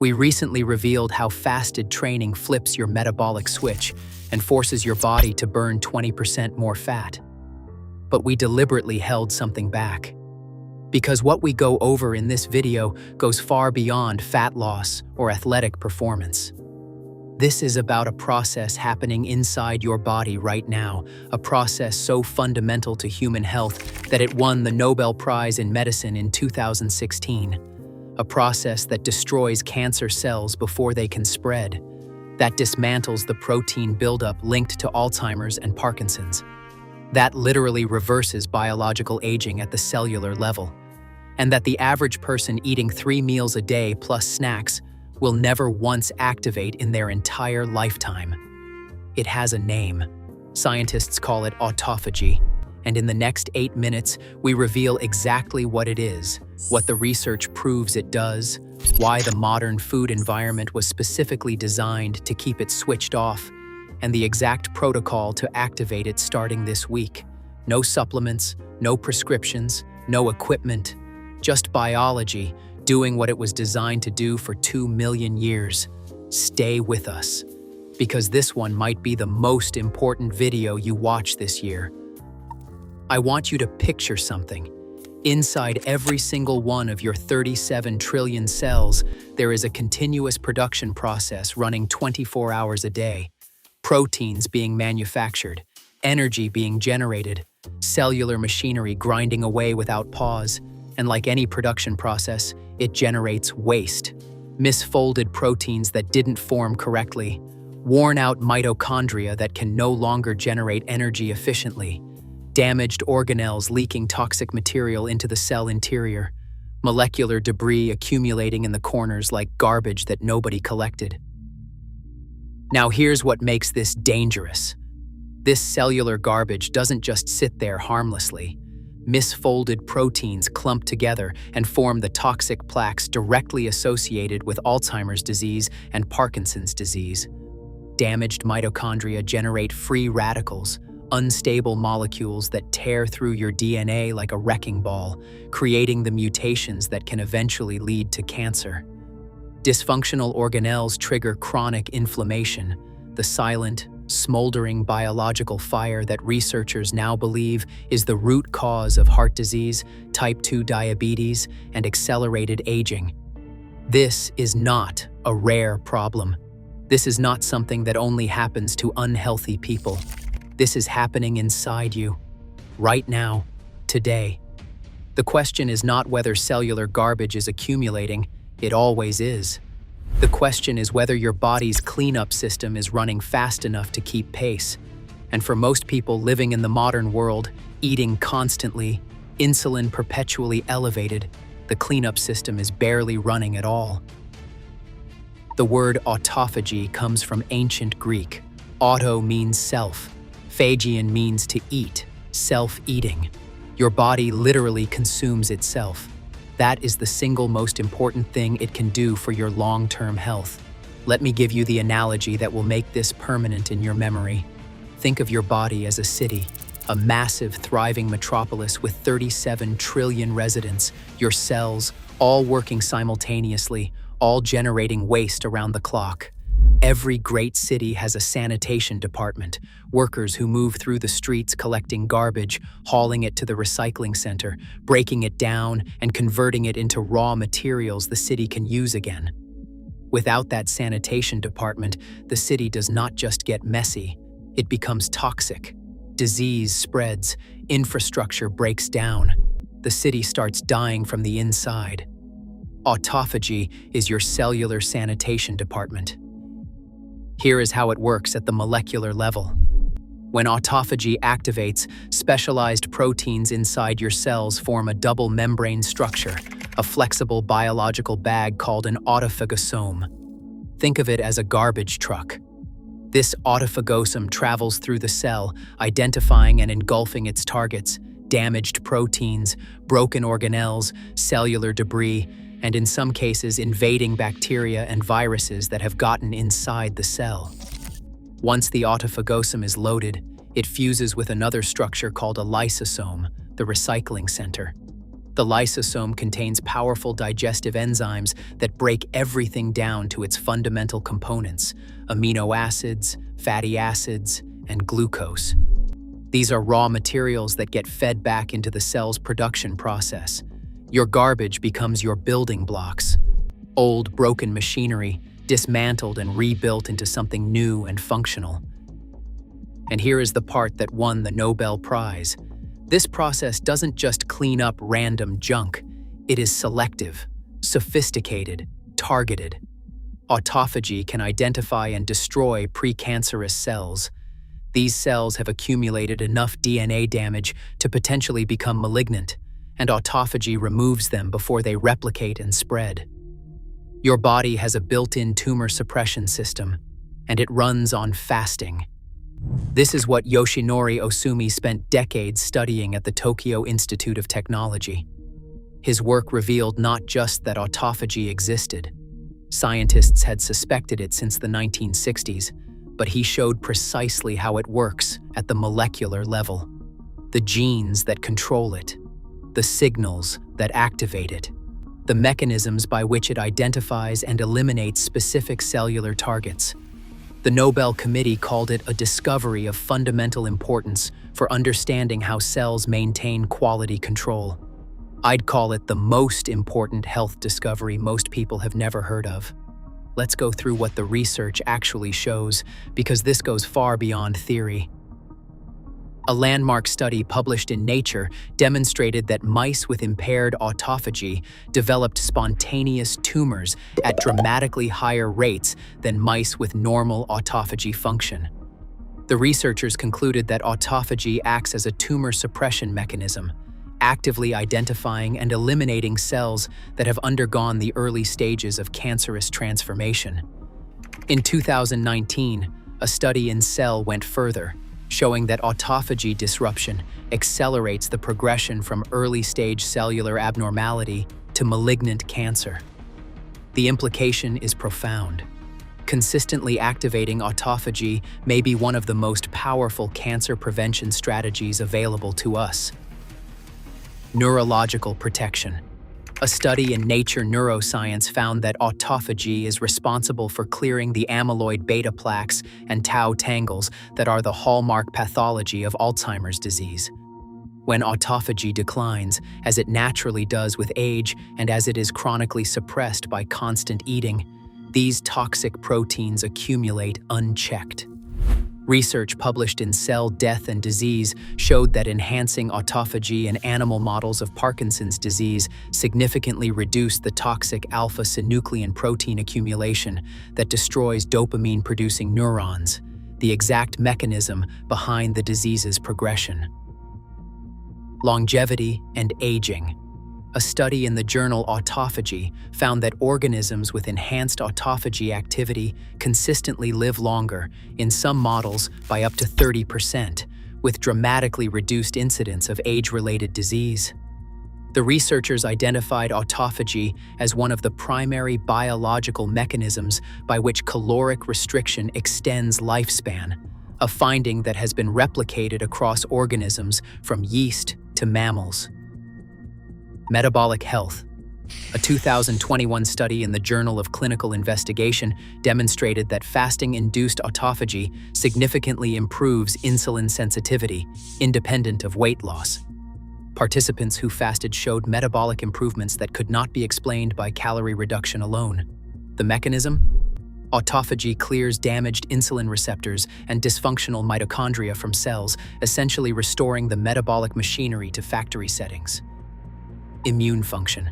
We recently revealed how fasted training flips your metabolic switch and forces your body to burn 20% more fat. But we deliberately held something back. Because what we go over in this video goes far beyond fat loss or athletic performance. This is about a process happening inside your body right now, a process so fundamental to human health that it won the Nobel Prize in Medicine in 2016. A process that destroys cancer cells before they can spread, that dismantles the protein buildup linked to Alzheimer's and Parkinson's, that literally reverses biological aging at the cellular level, and that the average person eating 3 meals a day plus snacks will never once activate in their entire lifetime. It has a name. Scientists call it autophagy, and in the next 8 minutes, we reveal exactly what it is, what the research proves it does, why the modern food environment was specifically designed to keep it switched off, and the exact protocol to activate it starting this week. No supplements, no prescriptions, no equipment, just biology doing what it was designed to do for 2 million years. Stay with us, because this one might be the most important video you watch this year. I want you to picture something. Inside every single one of your 37 trillion cells, there is a continuous production process running 24 hours a day. Proteins being manufactured, energy being generated, cellular machinery grinding away without pause, and like any production process, it generates waste. Misfolded proteins that didn't form correctly, worn-out mitochondria that can no longer generate energy efficiently, damaged organelles leaking toxic material into the cell interior, molecular debris accumulating in the corners like garbage that nobody collected. Now here's what makes this dangerous. This cellular garbage doesn't just sit there harmlessly. Misfolded proteins clump together and form the toxic plaques directly associated with Alzheimer's disease and Parkinson's disease. Damaged mitochondria generate free radicals, unstable molecules that tear through your DNA like a wrecking ball, creating the mutations that can eventually lead to cancer. Dysfunctional organelles trigger chronic inflammation, the silent, smoldering biological fire that researchers now believe is the root cause of heart disease, type 2 diabetes, and accelerated aging. This is not a rare problem. This is not something that only happens to unhealthy people. This is happening inside you, right now, today. The question is not whether cellular garbage is accumulating, it always is. The question is whether your body's cleanup system is running fast enough to keep pace. And for most people living in the modern world, eating constantly, insulin perpetually elevated, the cleanup system is barely running at all. The word autophagy comes from ancient Greek. Auto means self. Phagian means to eat, self-eating. Your body literally consumes itself. That is the single most important thing it can do for your long-term health. Let me give you the analogy that will make this permanent in your memory. Think of your body as a city, a massive, thriving metropolis with 37 trillion residents, your cells, all working simultaneously, all generating waste around the clock. Every great city has a sanitation department, workers who move through the streets collecting garbage, hauling it to the recycling center, breaking it down, and converting it into raw materials the city can use again. Without that sanitation department, the city does not just get messy, it becomes toxic. Disease spreads, infrastructure breaks down. The city starts dying from the inside. Autophagy is your cellular sanitation department. Here is how it works at the molecular level. When autophagy activates, specialized proteins inside your cells form a double membrane structure, a flexible biological bag called an autophagosome. Think of it as a garbage truck. This autophagosome travels through the cell, identifying and engulfing its targets, damaged proteins, broken organelles, cellular debris, and in some cases invading bacteria and viruses that have gotten inside the cell. Once the autophagosome is loaded, it fuses with another structure called a lysosome, the recycling center. The lysosome contains powerful digestive enzymes that break everything down to its fundamental components: amino acids, fatty acids, and glucose. These are raw materials that get fed back into the cell's production process. Your garbage becomes your building blocks. Old, broken machinery, dismantled and rebuilt into something new and functional. And here is the part that won the Nobel Prize. This process doesn't just clean up random junk. It is selective, sophisticated, targeted. Autophagy can identify and destroy precancerous cells. These cells have accumulated enough DNA damage to potentially become malignant, and autophagy removes them before they replicate and spread. Your body has a built-in tumor suppression system, and it runs on fasting. This is what Yoshinori Osumi spent decades studying at the Tokyo Institute of Technology. His work revealed not just that autophagy existed. Scientists had suspected it since the 1960s, but he showed precisely how it works at the molecular level. The genes that control it, the signals that activate it, the mechanisms by which it identifies and eliminates specific cellular targets. The Nobel Committee called it a discovery of fundamental importance for understanding how cells maintain quality control. I'd call it the most important health discovery most people have never heard of. Let's go through what the research actually shows, because this goes far beyond theory. A landmark study published in Nature demonstrated that mice with impaired autophagy developed spontaneous tumors at dramatically higher rates than mice with normal autophagy function. The researchers concluded that autophagy acts as a tumor suppression mechanism, actively identifying and eliminating cells that have undergone the early stages of cancerous transformation. In 2019, a study in Cell went further, showing that autophagy disruption accelerates the progression from early-stage cellular abnormality to malignant cancer. The implication is profound. Consistently activating autophagy may be one of the most powerful cancer prevention strategies available to us. Neurological protection. A study in Nature Neuroscience found that autophagy is responsible for clearing the amyloid beta plaques and tau tangles that are the hallmark pathology of Alzheimer's disease. When autophagy declines, as it naturally does with age and as it is chronically suppressed by constant eating, these toxic proteins accumulate unchecked. Research published in Cell Death and Disease showed that enhancing autophagy in animal models of Parkinson's disease significantly reduced the toxic alpha-synuclein protein accumulation that destroys dopamine-producing neurons, the exact mechanism behind the disease's progression. Longevity and aging. A study in the journal Autophagy found that organisms with enhanced autophagy activity consistently live longer, in some models by up to 30%, with dramatically reduced incidence of age-related disease. The researchers identified autophagy as one of the primary biological mechanisms by which caloric restriction extends lifespan, a finding that has been replicated across organisms from yeast to mammals. Metabolic health. A 2021 study in the Journal of Clinical Investigation demonstrated that fasting-induced autophagy significantly improves insulin sensitivity, independent of weight loss. Participants who fasted showed metabolic improvements that could not be explained by calorie reduction alone. The mechanism? Autophagy clears damaged insulin receptors and dysfunctional mitochondria from cells, essentially restoring the metabolic machinery to factory settings. Immune function.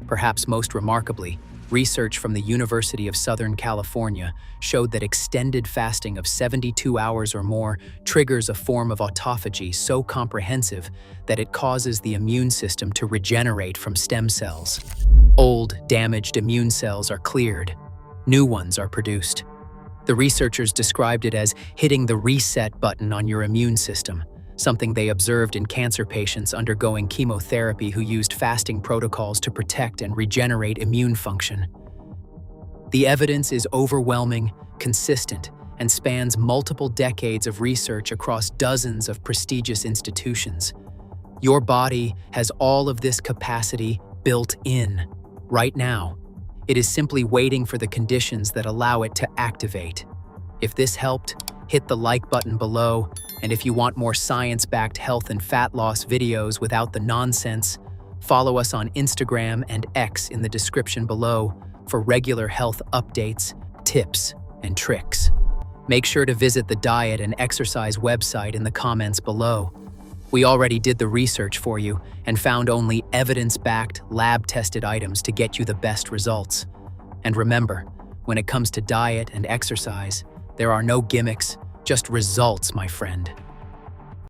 Perhaps most remarkably, research from the University of Southern California showed that extended fasting of 72 hours or more triggers a form of autophagy so comprehensive that it causes the immune system to regenerate from stem cells. Old, damaged immune cells are cleared. New ones are produced. The researchers described it as hitting the reset button on your immune system, something they observed in cancer patients undergoing chemotherapy who used fasting protocols to protect and regenerate immune function. The evidence is overwhelming, consistent, and spans multiple decades of research across dozens of prestigious institutions. Your body has all of this capacity built in right now. It is simply waiting for the conditions that allow it to activate. If this helped, hit the like button below, and if you want more science-backed health and fat loss videos without the nonsense, follow us on Instagram and X in the description below for regular health updates, tips, and tricks. Make sure to visit the diet and exercise website in the comments below. We already did the research for you and found only evidence-backed, lab-tested items to get you the best results. And remember, when it comes to diet and exercise, there are no gimmicks, just results, my friend.